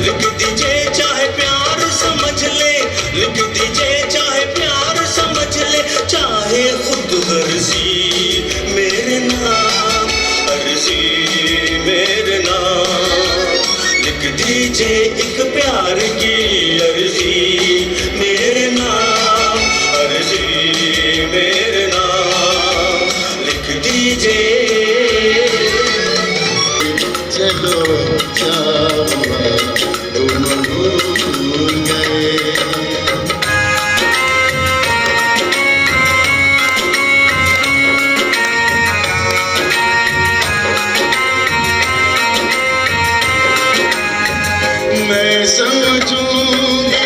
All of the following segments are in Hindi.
लिख दीजिए चाहे प्यार समझ ले, लिख दीजिए चाहे प्यार समझ ले, चाहे खुद अर्जी मेरे नाम, अर्जी मेरे नाम। लिख दीजिए एक प्यार की अर्जी मेरे नाम, अर्जी मेरे नाम। लिख दीजिए चलो क्या हुआ तुम भूल गए। मैं समझूंगी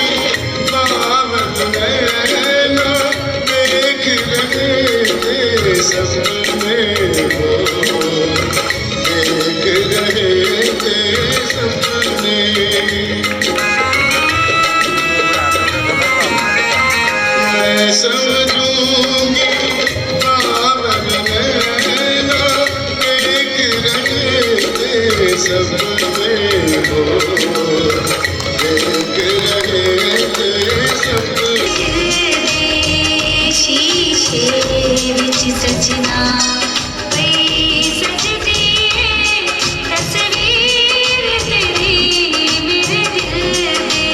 सपने वो देख रहे थे सपने मैं समझूंगी पावन नैना देख रहे थे सपने वो देख रहे थे सपने शीशे विच सजना पई सजदी तस्वीर तेरी मेरे दिल दे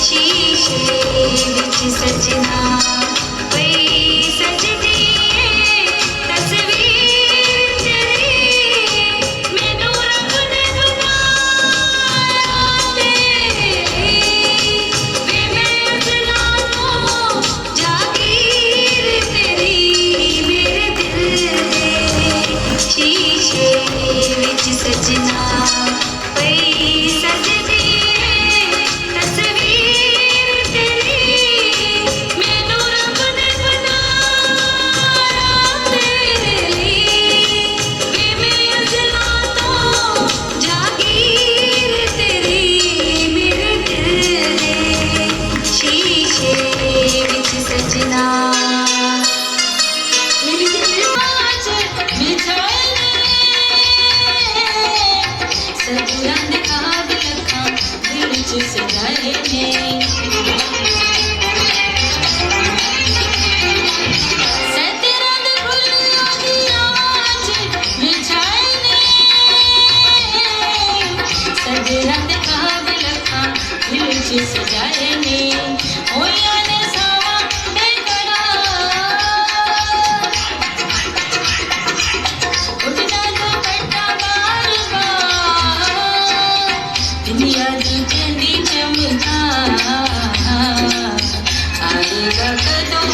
शीशे विच सजना पई सजदी तस्वीर तेरी मैनू रब ने बनाया तेरे वे मैं अज़ला तो जागीर तेरी मेरे दिल दे शीशे विच सजना पई सजदी तस्वीर तेरी मैनू रब ने बनाया तेरे लिए वे मैं अज़ला तो जागीर तेरी मेरे दिल दे शीशे विच सजना मेरी दिलबाज बिछाए सजना दे खाब लखां दिल च सजाए ने सतरां दे फुल्लां दी आवाज़ बिछाए ने सजना दे खाब लखां दिल च सजाए ने होइयां ने सावां ते कड़ा उठदा दुपट्टा बार-बार दुनिया दी चांदी चमका आएगा कदों